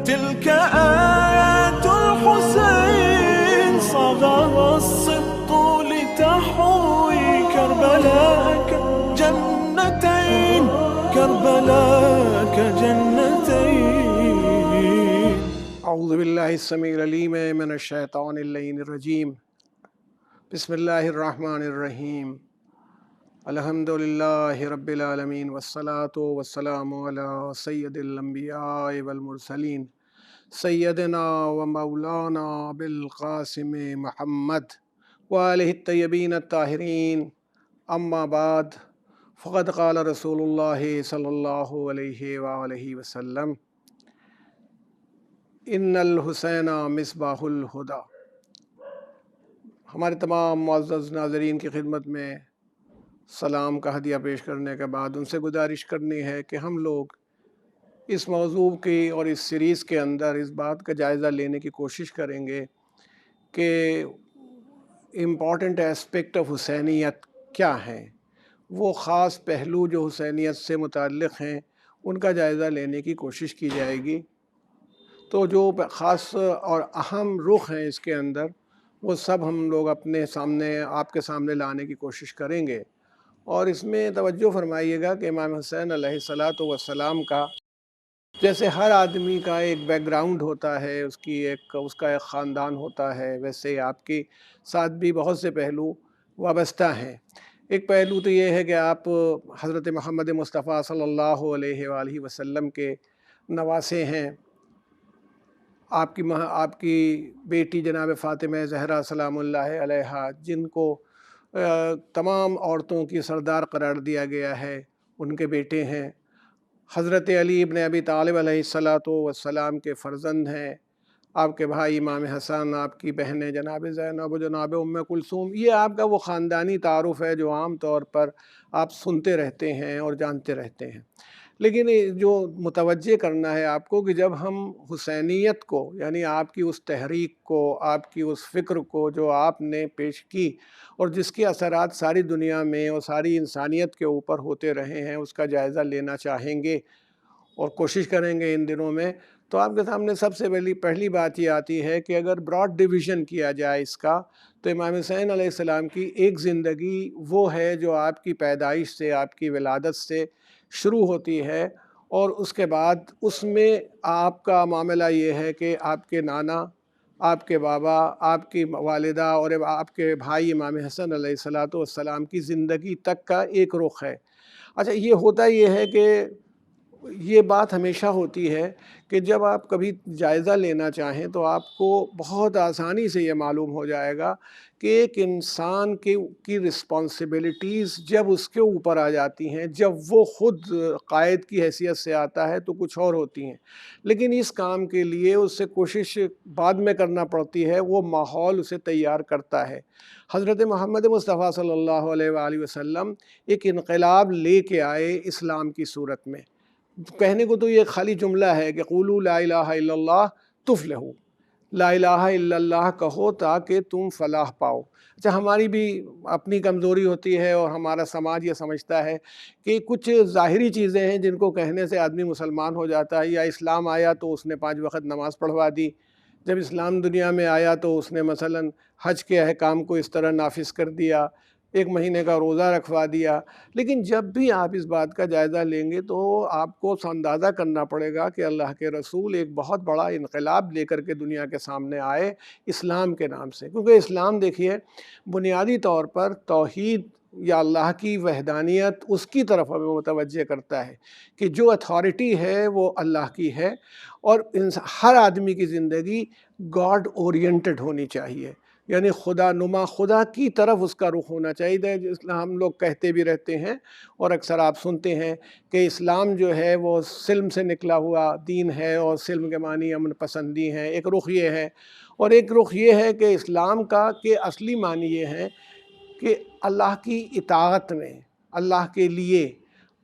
تلك آيات الحسين صغر السبط لتحوي كربلاء جنتين، كربلاء جنتين. اعوذ باللہ السمیع العلیم من الشیطان اللعین الرجیم. بسم اللہ الرحمن الرحیم. الحمد للہ رب العالمین والصلاة والسلام علی سید الانبیاء والمرسلین سیدنا و مولانا بالقاسم محمد وآلہ الطیبین الطاہرین. اما بعد، فقد قال رسول اللہ صلی اللہ علیہ وآلہ وسلم: ان الحسین مصباح الہدیٰ. ہمارے تمام معزز ناظرین کی خدمت میں سلام کا ہدیہ پیش کرنے کے بعد ان سے گزارش کرنی ہے کہ ہم لوگ اس موضوع کی اور اس سیریز کے اندر اس بات کا جائزہ لینے کی کوشش کریں گے کہ امپورٹنٹ ایسپیکٹ آف حسینیت کیا ہیں، وہ خاص پہلو جو حسینیت سے متعلق ہیں ان کا جائزہ لینے کی کوشش کی جائے گی. تو جو خاص اور اہم رخ ہیں اس کے اندر، وہ سب ہم لوگ اپنے سامنے آپ کے سامنے لانے کی کوشش کریں گے. اور اس میں توجہ فرمائیے گا کہ امام حسین علیہ السلام کا جیسے ہر آدمی کا ایک بیک گراؤنڈ ہوتا ہے، اس کا ایک خاندان ہوتا ہے، ویسے ہی آپ کے ساتھ بھی بہت سے پہلو وابستہ ہیں. ایک پہلو تو یہ ہے کہ آپ حضرت محمد مصطفیٰ صلی اللہ علیہ وآلہ وسلم کے نواسے ہیں. آپ کی بیٹی جناب فاطمہ زہرا سلام اللہ علیہا، جن کو تمام عورتوں کی سردار قرار دیا گیا ہے، ان کے بیٹے ہیں. حضرت علی ابن ابی طالب علیہ السلام کے فرزند ہیں. آپ کے بھائی امام حسن، آپ کی بہنیں جناب زینب و جناب ام کلثوم. یہ آپ کا وہ خاندانی تعارف ہے جو عام طور پر آپ سنتے رہتے ہیں اور جانتے رہتے ہیں. لیکن جو متوجہ کرنا ہے آپ کو کہ جب ہم حسینیت کو، یعنی آپ کی اس تحریک کو، آپ کی اس فکر کو جو آپ نے پیش کی اور جس کے اثرات ساری دنیا میں اور ساری انسانیت کے اوپر ہوتے رہے ہیں، اس کا جائزہ لینا چاہیں گے اور کوشش کریں گے ان دنوں میں، تو آپ کے سامنے سب سے پہلی بات یہ آتی ہے کہ اگر براڈ ڈویژن کیا جائے اس کا، تو امام حسین علیہ السلام کی ایک زندگی وہ ہے جو آپ کی پیدائش سے، آپ کی ولادت سے شروع ہوتی ہے، اور اس کے بعد اس میں آپ کا معاملہ یہ ہے کہ آپ کے نانا، آپ کے بابا، آپ کی والدہ اور آپ کے بھائی امام حسن علیہ السلام کی زندگی تک کا ایک رخ ہے. اچھا، یہ ہوتا یہ ہے کہ یہ بات ہمیشہ ہوتی ہے کہ جب آپ کبھی جائزہ لینا چاہیں تو آپ کو بہت آسانی سے یہ معلوم ہو جائے گا کہ ایک انسان کی رسپانسبلٹیز جب اس کے اوپر آ جاتی ہیں، جب وہ خود قائد کی حیثیت سے آتا ہے تو کچھ اور ہوتی ہیں. لیکن اس کام کے لیے اس سے کوشش بعد میں کرنا پڑتی ہے، وہ ماحول اسے تیار کرتا ہے. حضرت محمد مصطفیٰ صلی اللہ علیہ وآلہ وسلم ایک انقلاب لے کے آئے اسلام کی صورت میں. کہنے کو تو یہ خالی جملہ ہے کہ قولوا لا الہ الا اللہ تفلحوا، لا الہ الا اللہ کہو تاکہ تم فلاح پاؤ. اچھا، ہماری بھی اپنی کمزوری ہوتی ہے اور ہمارا سماج یہ سمجھتا ہے کہ کچھ ظاہری چیزیں ہیں جن کو کہنے سے آدمی مسلمان ہو جاتا ہے. یا اسلام آیا تو اس نے 5 وقت نماز پڑھوا دی، جب اسلام دنیا میں آیا تو اس نے مثلاً حج کے احکام کو اس طرح نافذ کر دیا، 1 مہینے کا روزہ رکھوا دیا. لیکن جب بھی آپ اس بات کا جائزہ لیں گے تو آپ کو اندازہ کرنا پڑے گا کہ اللہ کے رسول ایک بہت بڑا انقلاب لے کر کے دنیا کے سامنے آئے اسلام کے نام سے. کیونکہ اسلام دیکھیے بنیادی طور پر توحید یا اللہ کی وحدانیت، اس کی طرف ہمیں متوجہ کرتا ہے کہ جو اتھارٹی ہے وہ اللہ کی ہے، اور ہر آدمی کی زندگی گاڈ اورینٹڈ ہونی چاہیے، یعنی خدا نما، خدا کی طرف اس کا رخ ہونا چاہیے. ہم لوگ کہتے بھی رہتے ہیں اور اکثر آپ سنتے ہیں کہ اسلام جو ہے وہ سلم سے نکلا ہوا دین ہے، اور سلم کے معنی امن پسندی ہیں. ایک رخ یہ ہے، اور ایک رخ یہ ہے کہ اسلام کا کہ اصلی معنی یہ ہے کہ اللہ کی اطاعت میں، اللہ کے لیے،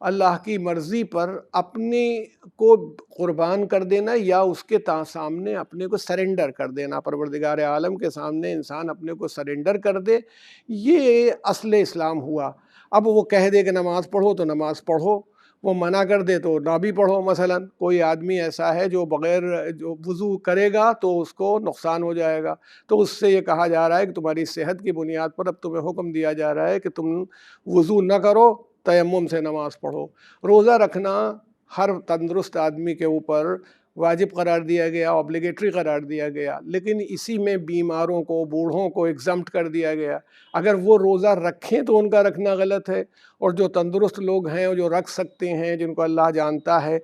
اللہ کی مرضی پر اپنے کو قربان کر دینا، یا اس کے سامنے اپنے کو سرنڈر کر دینا. پروردگار عالم کے سامنے انسان اپنے کو سرنڈر کر دے، یہ اصل اسلام ہوا. اب وہ کہہ دے کہ نماز پڑھو تو نماز پڑھو، وہ منع کر دے تو نہ بھی پڑھو. مثلا کوئی آدمی ایسا ہے جو بغیر جو وضو کرے گا تو اس کو نقصان ہو جائے گا, تو اس سے یہ کہا جا رہا ہے کہ تمہاری صحت کی بنیاد پر اب تمہیں حکم دیا جا رہا ہے کہ تم وضو نہ کرو, تیمم سے نماز پڑھو. روزہ رکھنا ہر تندرست آدمی کے اوپر واجب قرار دیا گیا, اوبلیگیٹری قرار دیا گیا, لیکن اسی میں بیماروں کو, بوڑھوں کو ایگزمپٹ کر دیا گیا. اگر وہ روزہ رکھیں تو ان کا رکھنا غلط ہے, اور جو تندرست لوگ ہیں اور جو رکھ سکتے ہیں, جن کو اللہ جانتا ہے,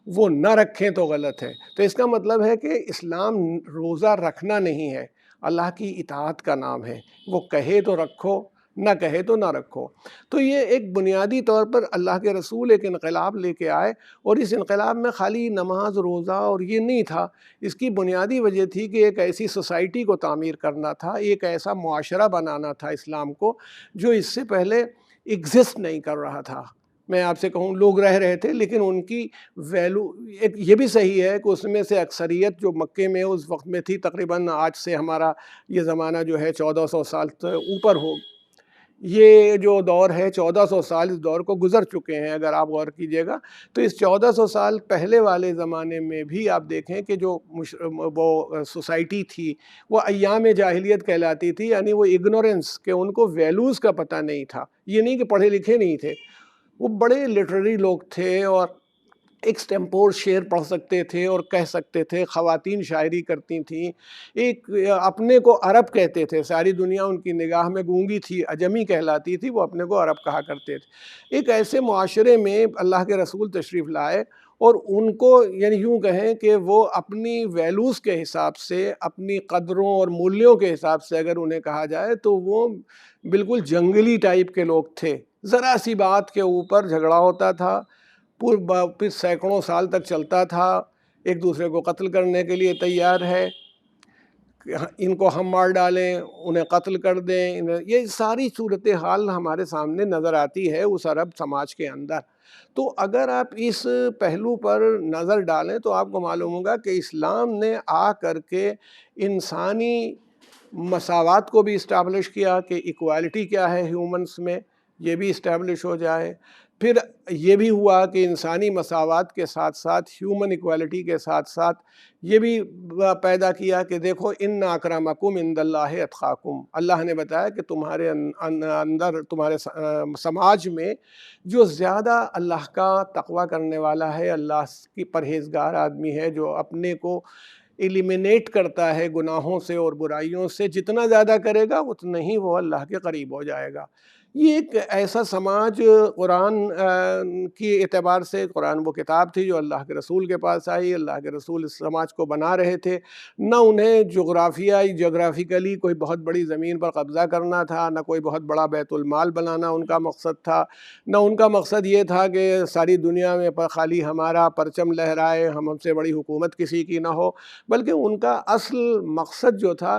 وہ نہ رکھیں تو غلط ہے. تو اس کا مطلب ہے کہ اسلام روزہ رکھنا نہیں ہے, اللہ کی اطاعت کا نام ہے. وہ کہے تو رکھو, نہ کہے تو نہ رکھو. تو یہ ایک بنیادی طور پر اللہ کے رسول ایک انقلاب لے کے آئے, اور اس انقلاب میں خالی نماز, روزہ اور یہ نہیں تھا. اس کی بنیادی وجہ تھی کہ ایک ایسی سوسائٹی کو تعمیر کرنا تھا, ایک ایسا معاشرہ بنانا تھا اسلام کو جو اس سے پہلے ایگزسٹ نہیں کر رہا تھا. میں آپ سے کہوں لوگ رہ رہے تھے لیکن ان کی ویلو, ایک یہ بھی صحیح ہے کہ اس میں سے اکثریت جو مکے میں اس وقت میں تھی, تقریباً آج سے ہمارا یہ زمانہ جو ہے 1400 سال سے اوپر ہو, یہ جو دور ہے 1400 سال اس دور کو گزر چکے ہیں. اگر آپ غور کیجئے گا تو اس 1400 سال پہلے والے زمانے میں بھی آپ دیکھیں کہ جو وہ سوسائٹی تھی وہ ایام جاہلیت کہلاتی تھی, یعنی وہ اگنورنس, کہ ان کو ویلوز کا پتہ نہیں تھا. یہ نہیں کہ پڑھے لکھے نہیں تھے, وہ بڑے لٹریری لوگ تھے اور ایکسٹیمپور شعر پڑھ سکتے تھے اور کہہ سکتے تھے. خواتین شاعری کرتی تھیں, ایک اپنے کو عرب کہتے تھے. ساری دنیا ان کی نگاہ میں گونگی تھی, عجمی کہلاتی تھی, وہ اپنے کو عرب کہا کرتے تھے. ایک ایسے معاشرے میں اللہ کے رسول تشریف لائے, اور ان کو یعنی یوں کہیں کہ وہ اپنی ویلوز کے حساب سے, اپنی قدروں اور مولیوں کے حساب سے اگر انہیں کہا جائے تو وہ بالکل جنگلی ٹائپ کے لوگ تھے. ذرا سی بات کے اوپر جھگڑا ہوتا تھا, پھر سینکڑوں سال تک چلتا تھا, ایک دوسرے کو قتل کرنے کے لیے تیار ہے, ان کو ہم مار ڈالیں, انہیں قتل کر دیں. یہ ساری صورتحال ہمارے سامنے نظر آتی ہے اس عرب سماج کے اندر. تو اگر آپ اس پہلو پر نظر ڈالیں تو آپ کو معلوم ہوگا کہ اسلام نے آ کر کے انسانی مساوات کو بھی اسٹیبلش کیا, کہ ایکوالٹی کیا ہے ہیومنس میں, یہ بھی اسٹیبلش ہو جائے. پھر یہ بھی ہوا کہ انسانی مساوات کے ساتھ ساتھ, ہیومن ایکوالٹی کے ساتھ ساتھ یہ بھی پیدا کیا کہ دیکھو ان اکرمکم عند اللہ اتقاکم. اللہ نے بتایا کہ تمہارے اندر, تمہارے سماج میں جو زیادہ اللہ کا تقوی کرنے والا ہے, اللہ کی پرہیزگار آدمی ہے, جو اپنے کو ایلیمینیٹ کرتا ہے گناہوں سے اور برائیوں سے, جتنا زیادہ کرے گا اتنا ہی وہ اللہ کے قریب ہو جائے گا. یہ ایک ایسا سماج قرآن کی اعتبار سے, قرآن وہ کتاب تھی جو اللہ کے رسول کے پاس آئی, اللہ کے رسول اس سماج کو بنا رہے تھے. نہ انہیں جغرافیکلی کوئی بہت بڑی زمین پر قبضہ کرنا تھا, نہ کوئی بہت بڑا بیت المال بنانا ان کا مقصد تھا, نہ ان کا مقصد یہ تھا کہ ساری دنیا میں خالی ہمارا پرچم لہرائے, ہم سے بڑی حکومت کسی کی نہ ہو, بلکہ ان کا اصل مقصد جو تھا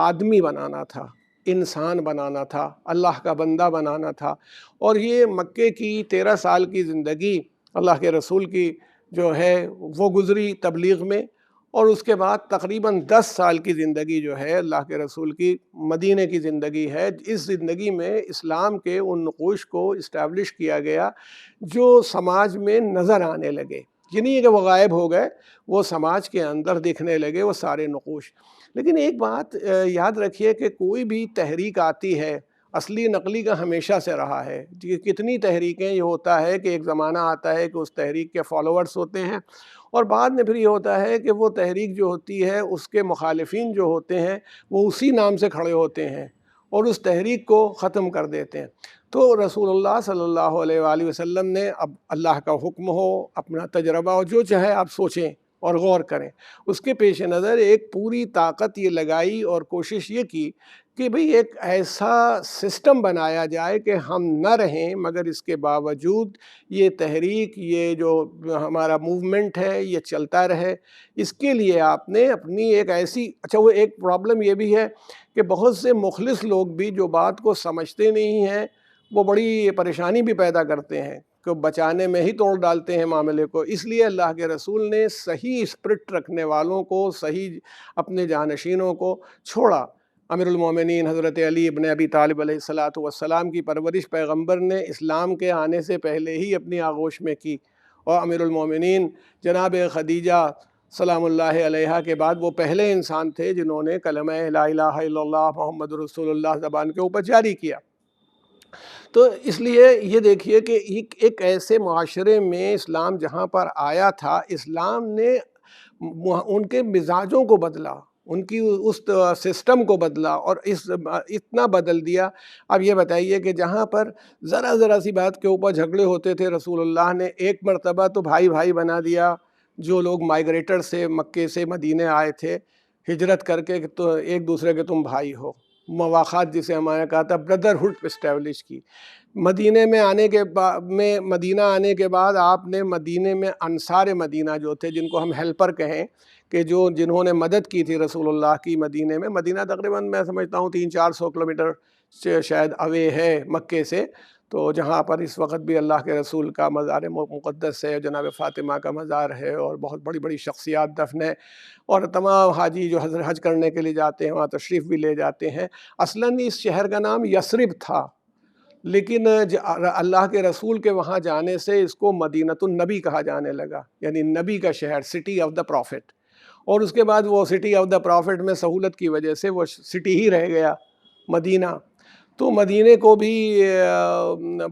آدمی بنانا تھا, انسان بنانا تھا, اللہ کا بندہ بنانا تھا. اور یہ مکے کی 13 سال کی زندگی اللہ کے رسول کی جو ہے وہ گزری تبلیغ میں, اور اس کے بعد تقریباً 10 سال کی زندگی جو ہے اللہ کے رسول کی مدینے کی زندگی ہے. اس زندگی میں اسلام کے ان نقوش کو اسٹیبلش کیا گیا جو سماج میں نظر آنے لگے. یہ نہیں ہے کہ وہ غائب ہو گئے, وہ سماج کے اندر دکھنے لگے وہ سارے نقوش. لیکن ایک بات یاد رکھیے کہ کوئی بھی تحریک آتی ہے, اصلی نقلی کا ہمیشہ سے رہا ہے. کتنی تحریکیں یہ ہوتا ہے کہ ایک زمانہ آتا ہے کہ اس تحریک کے فالوورز ہوتے ہیں, اور بعد میں پھر یہ ہوتا ہے کہ وہ تحریک جو ہوتی ہے اس کے مخالفین جو ہوتے ہیں وہ اسی نام سے کھڑے ہوتے ہیں اور اس تحریک کو ختم کر دیتے ہیں. تو رسول اللہ صلی اللہ علیہ وآلہ وسلم نے, اب اللہ کا حکم ہو, اپنا تجربہ ہو, جو چاہے آپ سوچیں اور غور کریں, اس کے پیش نظر ایک پوری طاقت یہ لگائی اور کوشش یہ کی کہ بھئی ایک ایسا سسٹم بنایا جائے کہ ہم نہ رہیں, مگر اس کے باوجود یہ تحریک, یہ جو ہمارا موومنٹ ہے یہ چلتا رہے. اس کے لیے آپ نے اپنی ایک ایسی, اچھا وہ ایک پرابلم یہ بھی ہے کہ بہت سے مخلص لوگ بھی جو بات کو سمجھتے نہیں ہیں وہ بڑی پریشانی بھی پیدا کرتے ہیں, کہ بچانے میں ہی توڑ ڈالتے ہیں معاملے کو. اس لیے اللہ کے رسول نے صحیح اسپرٹ رکھنے والوں کو, صحیح اپنے جانشینوں کو چھوڑا. امیر المومنین حضرت علی ابن ابی طالب علیہ الصلاۃ والسلام کی پرورش پیغمبر نے اسلام کے آنے سے پہلے ہی اپنی آغوش میں کی، اور امیر المومنین جناب خدیجہ سلام اللہ علیہا کے بعد وہ پہلے انسان تھے جنہوں نے کلمہ لا الہ الا اللہ محمد رسول اللہ زبان کے اوپر جاری کیا۔ تو اس لیے یہ دیکھیے کہ ایک ایسے معاشرے میں اسلام جہاں پر آیا تھا، اسلام نے ان کے مزاجوں کو بدلا، ان کی اس سسٹم کو بدلا، اور اتنا بدل دیا۔ اب یہ بتائیے کہ جہاں پر ذرا سی بات کے اوپر جھگڑے ہوتے تھے، رسول اللہ نے ایک مرتبہ تو بھائی بھائی بنا دیا، جو لوگ مائیگریٹر سے مکے سے مدینے آئے تھے ہجرت کر کے، تو ایک دوسرے کے تم بھائی ہو، مواخات جسے ہمارے کہا تھا، بردرہڈ اسٹیبلش کی۔ مدینہ آنے کے بعد آپ نے مدینے میں انصار مدینہ جو تھے، جن کو ہم ہیلپر کہیں، کہ جنہوں نے مدد کی تھی رسول اللہ کی مدینے میں، مدینہ تقریباً میں سمجھتا ہوں 300-400 کلومیٹر شاید اوے ہے مکے سے، تو جہاں پر اس وقت بھی اللہ کے رسول کا مزار مقدس ہے، جناب فاطمہ کا مزار ہے، اور بہت بڑی بڑی شخصیات دفن ہے، اور تمام حاجی جو حج کرنے کے لیے جاتے ہیں وہاں تشریف بھی لے جاتے ہیں۔ اصلاً اس شہر کا نام یثرب تھا، لیکن اللہ کے رسول کے وہاں جانے سے اس کو مدینۃ النبی کہا جانے لگا، یعنی نبی کا شہر، سٹی آف دا پروفٹ۔ اور اس کے بعد وہ سٹی آف دا پروفٹ میں سہولت کی وجہ سے وہ سٹی ہی رہ گیا مدینہ۔ تو مدینے کو بھی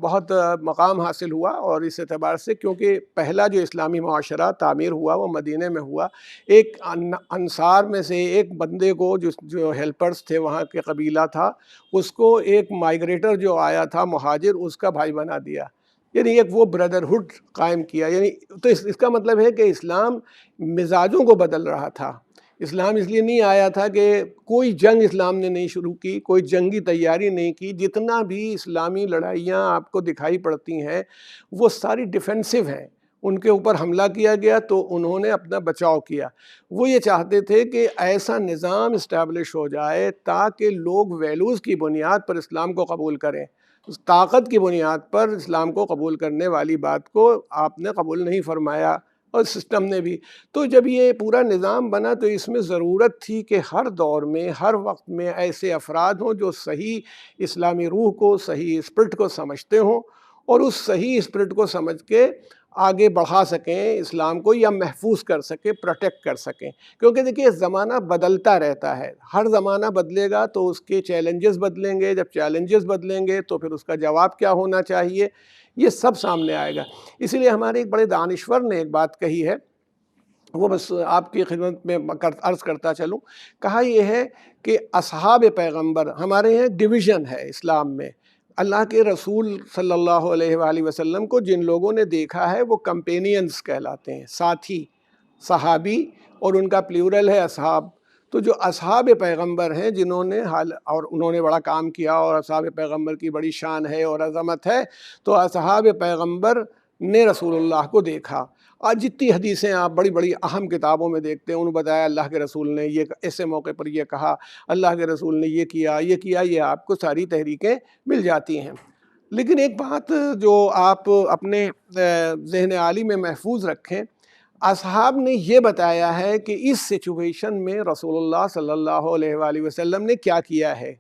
بہت مقام حاصل ہوا، اور اس اعتبار سے کیونکہ پہلا جو اسلامی معاشرہ تعمیر ہوا وہ مدینے میں ہوا۔ ایک انصار میں سے ایک بندے کو، جو ہیلپرز تھے وہاں کے قبیلہ تھا، اس کو ایک مائیگریٹر جو آیا تھا مہاجر، اس کا بھائی بنا دیا، یعنی ایک وہ بردرہڈ قائم کیا۔ یعنی تو اس کا مطلب ہے کہ اسلام مزاجوں کو بدل رہا تھا۔ اسلام اس لیے نہیں آیا تھا کہ کوئی جنگ اسلام نے نہیں شروع کی، کوئی جنگی تیاری نہیں کی۔ جتنا بھی اسلامی لڑائیاں آپ کو دکھائی پڑتی ہیں وہ ساری ڈیفینسو ہیں، ان کے اوپر حملہ کیا گیا تو انہوں نے اپنا بچاؤ کیا۔ وہ یہ چاہتے تھے کہ ایسا نظام اسٹیبلش ہو جائے تاکہ لوگ ویلیوز کی بنیاد پر اسلام کو قبول کریں، طاقت کی بنیاد پر اسلام کو قبول کرنے والی بات کو آپ نے قبول نہیں فرمایا، اور سسٹم نے بھی۔ تو جب یہ پورا نظام بنا تو اس میں ضرورت تھی کہ ہر دور میں، ہر وقت میں ایسے افراد ہوں جو صحیح اسلامی روح کو، صحیح اسپرٹ کو سمجھتے ہوں، اور اس صحیح اسپرٹ کو سمجھ کے آگے بڑھا سکیں اسلام کو، یا محفوظ کر سکیں، پروٹیکٹ کر سکیں۔ کیونکہ دیکھیے زمانہ بدلتا رہتا ہے، ہر زمانہ بدلے گا تو اس کے چیلنجز بدلیں گے، جب چیلنجز بدلیں گے تو پھر اس کا جواب کیا ہونا چاہیے، یہ سب سامنے آئے گا۔ اسی لیے ہمارے ایک بڑے دانشور نے ایک بات کہی ہے، وہ بس آپ کی خدمت میں عرض کرتا چلوں۔ کہا یہ ہے کہ اصحاب پیغمبر، ہمارے یہاں ڈویژن ہے اسلام میں، اللہ کے رسول صلی اللہ علیہ وآلہ وسلم کو جن لوگوں نے دیکھا ہے وہ کمپینینز کہلاتے ہیں، ساتھی، صحابی، اور ان کا پلیورل ہے اصحاب۔ تو جو اصحاب پیغمبر ہیں جنہوں نے اور انہوں نے بڑا کام کیا، اور اصحاب پیغمبر کی بڑی شان ہے اور عظمت ہے، تو اصحاب پیغمبر نے رسول اللہ کو دیکھا۔ آج جتنی حدیثیں آپ بڑی بڑی اہم کتابوں میں دیکھتے ہیں، انہوں نے بتایا اللہ کے رسول نے یہ ایسے موقع پر یہ کہا، اللہ کے رسول نے یہ کیا، یہ آپ کو ساری تحریکیں مل جاتی ہیں۔ لیکن ایک بات جو آپ اپنے ذہن عالی میں محفوظ رکھیں، اصحاب نے یہ بتایا ہے کہ اس سچویشن میں رسول اللہ صلی اللہ علیہ وآلہ وسلم نے کیا کیا ہے،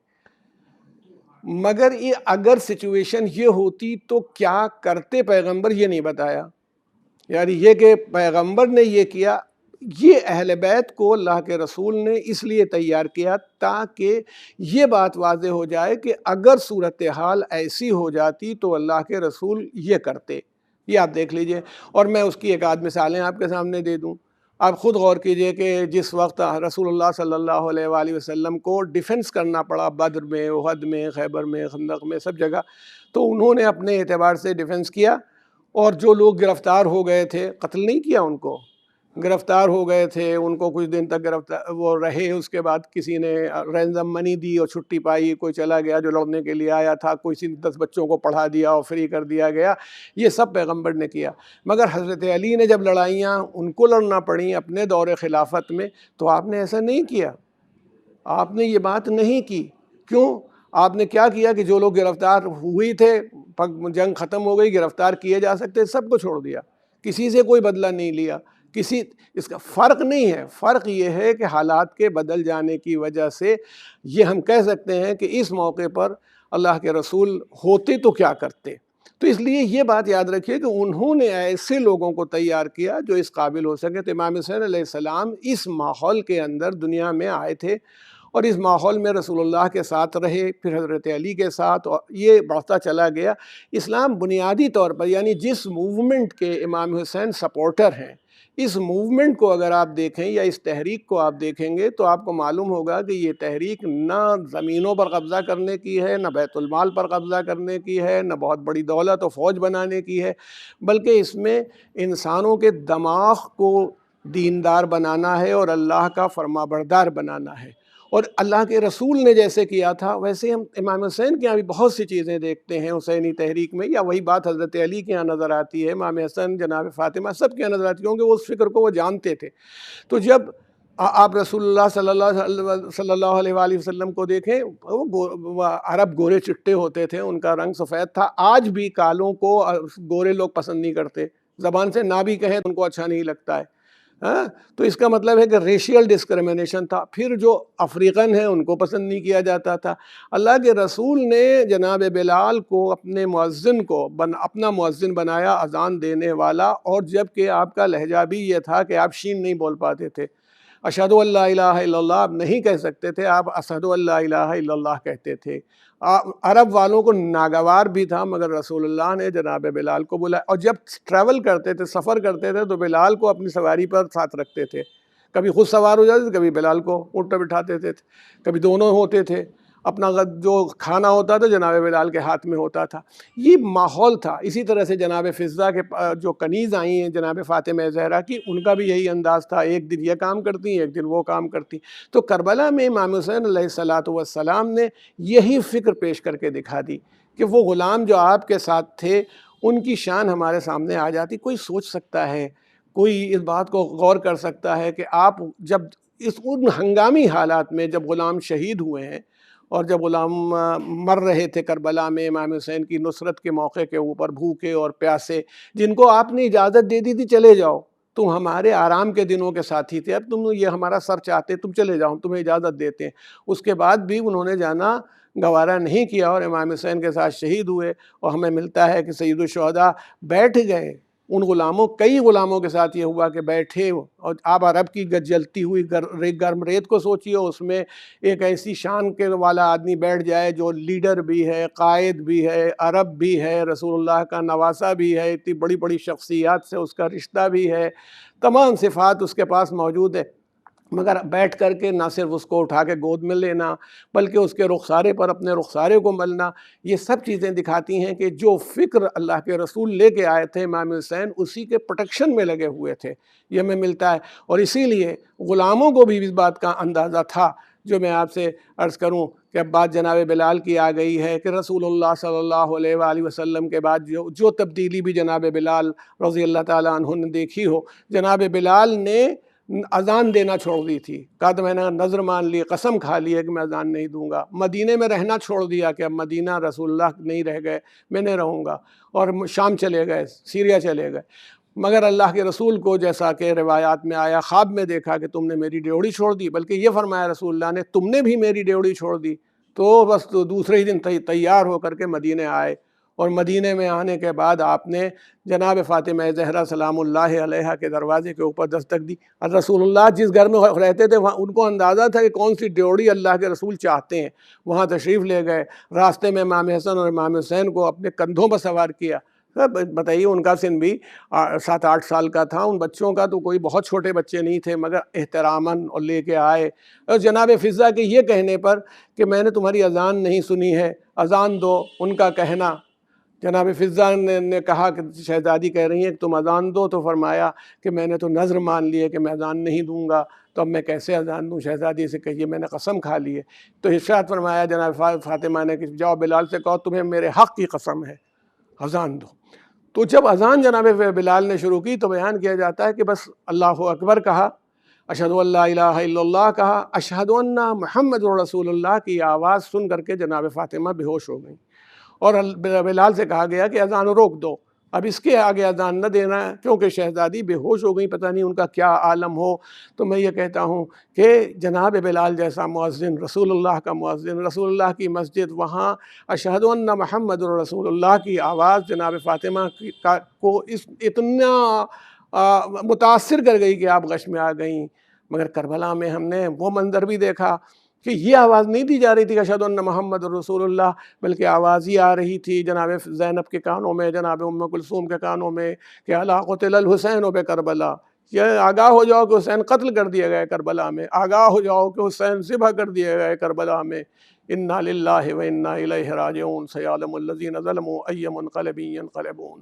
مگر اگر سچویشن یہ ہوتی تو کیا کرتے پیغمبر، یہ نہیں بتایا۔ یعنی یہ کہ پیغمبر نے یہ کیا، یہ اہل بیت کو اللہ کے رسول نے اس لیے تیار کیا تاکہ یہ بات واضح ہو جائے کہ اگر صورتحال ایسی ہو جاتی تو اللہ کے رسول یہ کرتے۔ یہ آپ دیکھ لیجئے، اور میں اس کی ایک آدھ مثالیں آپ کے سامنے دے دوں۔ آپ خود غور کیجئے کہ جس وقت رسول اللہ صلی اللہ علیہ وآلہ وسلم کو ڈیفنس کرنا پڑا بدر میں، احد میں، خیبر میں، خندق میں، سب جگہ، تو انہوں نے اپنے اعتبار سے ڈیفنس کیا، اور جو لوگ گرفتار ہو گئے تھے، قتل نہیں کیا ان کو، گرفتار ہو گئے تھے، ان کو کچھ دن تک وہ رہے، اس کے بعد کسی نے رینزم منی دی اور چھٹی پائی، کوئی چلا گیا جو لڑنے کے لیے آیا تھا، کوئی 10 بچوں کو پڑھا دیا اور فری کر دیا گیا، یہ سب پیغمبر نے کیا۔ مگر حضرت علی نے جب لڑائیاں ان کو لڑنا پڑیں اپنے دور خلافت میں، تو آپ نے ایسا نہیں کیا، آپ نے یہ بات نہیں کی۔ کیوں؟ آپ نے کیا کیا کہ جو لوگ گرفتار ہوئی تھے، جنگ ختم ہو گئی، گرفتار کیے جا سکتے، سب کو چھوڑ دیا، کسی سے کوئی بدلہ نہیں لیا۔ کسی اس کا فرق نہیں ہے، فرق یہ ہے کہ حالات کے بدل جانے کی وجہ سے یہ ہم کہہ سکتے ہیں کہ اس موقع پر اللہ کے رسول ہوتے تو کیا کرتے۔ تو اس لیے یہ بات یاد رکھیے کہ انہوں نے ایسے لوگوں کو تیار کیا جو اس قابل ہو سکے۔ تو امام حسین علیہ السلام اس ماحول کے اندر دنیا میں آئے تھے، اور اس ماحول میں رسول اللہ کے ساتھ رہے، پھر حضرت علی کے ساتھ، اور یہ بڑھتا چلا گیا۔ اسلام بنیادی طور پر یعنی جس موومنٹ کے امام حسین سپورٹر ہیں، اس موومنٹ کو اگر آپ دیکھیں یا اس تحریک کو آپ دیکھیں گے تو آپ کو معلوم ہوگا کہ یہ تحریک نہ زمینوں پر قبضہ کرنے کی ہے، نہ بیت المال پر قبضہ کرنے کی ہے، نہ بہت بڑی دولت و فوج بنانے کی ہے، بلکہ اس میں انسانوں کے دماغ کو دیندار بنانا ہے اور اللہ کا فرما بردار بنانا ہے۔ اور اللہ کے رسول نے جیسے کیا تھا ویسے ہم امام حسین کے یہاں بھی بہت سی چیزیں دیکھتے ہیں حسینی تحریک میں، یا وہی بات حضرت علی کے یہاں نظر آتی ہے، امام حسن، جناب فاطمہ، سب کے یہاں نظر آتی ہے، کیونکہ اس فکر کو وہ جانتے تھے۔ تو جب آپ رسول اللہ صلی اللہ علیہ وآلہ وسلم کو دیکھیں، وہ عرب گورے چٹے ہوتے تھے، ان کا رنگ سفید تھا۔ آج بھی کالوں کو گورے لوگ پسند نہیں کرتے، زبان سے نہ بھی کہیں تو ان کو اچھا نہیں لگتا ہے۔ تو اس کا مطلب ہے کہ ریشیل ڈسکریمنیشن تھا۔ پھر جو افریقن ہیں ان کو پسند نہیں کیا جاتا تھا۔ اللہ کے رسول نے جناب بلال کو اپنے مؤذن کو اپنا مؤذن بنایا، اذان دینے والا، اور جب کہ آپ کا لہجہ بھی یہ تھا کہ آپ شین نہیں بول پاتے تھے، اشہد ان لا الہ الا اللہ آپ نہیں کہہ سکتے تھے، آپ اشہد ان لا الہ الا اللہ کہتے تھے۔ عرب والوں کو ناگوار بھی تھا، مگر رسول اللہ نے جناب بلال کو بلایا، اور جب ٹریول کرتے تھے، سفر کرتے تھے، تو بلال کو اپنی سواری پر ساتھ رکھتے تھے، کبھی خود سوار ہو جاتے تھے، کبھی بلال کو اونٹ پہ بٹھاتے تھے، کبھی دونوں ہوتے تھے۔ اپنا جو کھانا ہوتا تھا جناب بلال کے ہاتھ میں ہوتا تھا، یہ ماحول تھا۔ اسی طرح سے جناب فضہ کے جو کنیز آئی ہیں جناب فاطمہ زہرا کی، ان کا بھی یہی انداز تھا، ایک دن یہ کام کرتی، ایک دن وہ کام کرتی۔ تو کربلا میں امام حسین علیہ الصلوۃ والسلام نے یہی فکر پیش کر کے دکھا دی کہ وہ غلام جو آپ کے ساتھ تھے ان کی شان ہمارے سامنے آ جاتی۔ کوئی سوچ سکتا ہے، کوئی اس بات کو غور کر سکتا ہے کہ آپ جب ان ہنگامی حالات میں جب غلام شہید ہوئے ہیں اور جب غلام مر رہے تھے کربلا میں امام حسین کی نصرت کے موقع کے اوپر، بھوکے اور پیاسے، جن کو آپ نے اجازت دے دی تھی چلے جاؤ، تم ہمارے آرام کے دنوں کے ساتھی تھے، اب تم یہ ہمارا سر چاہتے تم چلے جاؤ، تمہیں اجازت دیتے ہیں۔ اس کے بعد بھی انہوں نے جانا گوارا نہیں کیا اور امام حسین کے ساتھ شہید ہوئے۔ اور ہمیں ملتا ہے کہ سید الشہداء بیٹھ گئے ان غلاموں، کئی غلاموں کے ساتھ یہ ہوا کہ بیٹھے، اور آپ عرب کی جلتی ہوئی گرم ریت کو سوچیے، اس میں ایک ایسی شان کے والا آدمی بیٹھ جائے جو لیڈر بھی ہے، قائد بھی ہے، عرب بھی ہے، رسول اللہ کا نواسہ بھی ہے، اتنی بڑی بڑی شخصیات سے اس کا رشتہ بھی ہے، تمام صفات اس کے پاس موجود ہے، مگر بیٹھ کر کے نہ صرف اس کو اٹھا کے گود میں لینا بلکہ اس کے رخسارے پر اپنے رخسارے کو ملنا، یہ سب چیزیں دکھاتی ہیں کہ جو فکر اللہ کے رسول لے کے آئے تھے امام حسین اسی کے پروٹیکشن میں لگے ہوئے تھے، یہ ہمیں ملتا ہے۔ اور اسی لیے غلاموں کو بھی اس بات کا اندازہ تھا، جو میں آپ سے عرض کروں کہ اب بات جناب بلال کی آ گئی ہے کہ رسول اللہ صلی اللہ علیہ وآلہ وسلم کے بعد جو تبدیلی بھی جناب بلال رضی اللہ تعالیٰ عنہ نے دیکھی ہو، جناب بلال نے اذان دینا چھوڑ دی تھی، کہا تو میں نے نظر مان لی، قسم کھا لی ہے کہ میں اذان نہیں دوں گا۔ مدینے میں رہنا چھوڑ دیا کہ اب مدینہ رسول اللہ نہیں رہ گئے، میں نہیں رہوں گا، اور شام چلے گئے، سیریا چلے گئے۔ مگر اللہ کے رسول کو جیسا کہ روایات میں آیا، خواب میں دیکھا کہ تم نے میری ڈیوڑی چھوڑ دی، بلکہ یہ فرمایا رسول اللہ نے تم نے بھی میری ڈیوڑی چھوڑ دی۔ تو بس دوسرے ہی دن تیار ہو کر کے مدینے آئے، اور مدینے میں آنے کے بعد آپ نے جناب فاطمہ زہرا سلام اللہ علیہا کے دروازے کے اوپر دستک دی۔ رسول اللہ جس گھر میں رہتے تھے وہاں ان کو اندازہ تھا کہ کون سی ڈیوڑی اللہ کے رسول چاہتے ہیں، وہاں تشریف لے گئے، راستے میں امام حسن اور امام حسین کو اپنے کندھوں پر سوار کیا۔ بتائیے ان کا سن بھی 7-8 سال کا تھا، ان بچوں کا تو کوئی بہت چھوٹے بچے نہیں تھے، مگر احتراماً اور لے کے آئے۔ اور جناب فضہ کے یہ کہنے پر کہ میں نے تمہاری اذان نہیں سنی ہے، اذان دو، ان کا کہنا، جناب فضہ نے کہا کہ شہزادی کہہ رہی ہیں کہ تم اذان دو، تو فرمایا کہ میں نے تو نظر مان لی ہے کہ میں اذان نہیں دوں گا، تو اب میں کیسے اذان دوں؟ شہزادی سے کہیے میں نے قسم کھا لی ہے۔ تو ارشاد فرمایا جناب فاطمہ نے کہ جاؤ بلال سے کہو تمہیں میرے حق کی قسم ہے، اذان دو۔ تو جب اذان جناب بلال نے شروع کی تو بیان کیا جاتا ہے کہ بس اللہ اکبر کہا، اشہد ان لا الہ الا اللہ کہا، اشہد ان محمد رسول اللہ کی آواز سن کر کے جناب فاطمہ بے ہوش ہو گئیں، اور بلال سے کہا گیا کہ اذان روک دو۔ اب اس کے آگے اذان نہ دینا ہے، کیونکہ شہزادی بے ہوش ہو گئی، پتہ نہیں ان کا کیا عالم ہو۔ تو میں یہ کہتا ہوں کہ جناب بلال جیسا مؤذن، رسول اللہ کا مؤذن، رسول اللہ کی مسجد، وہاں اشہد ان محمد رسول اللہ کی آواز جناب فاطمہ کو اتنا متاثر کر گئی کہ آپ غش میں آ گئیں۔ مگر کربلا میں ہم نے وہ منظر بھی دیکھا کہ یہ آواز نہیں دی جا رہی تھی کہ اشہد ان محمد رسول اللہ، بلکہ آواز یہ آ رہی تھی جناب زینب کے کانوں میں، جناب ام کلثوم کے کانوں میں کہ الا قتل الحسین بکربلا، یہ آگاہ ہو جاؤ کہ حسین قتل کر دیے گئے کربلا میں، آگاہ ہو جاؤ کہ حسین ذبح کر دیے گئے کربلا میں۔ انا للہ و انا الیہ راجعون سیعلم الذین ظلموا ای منقلب ینقلبون۔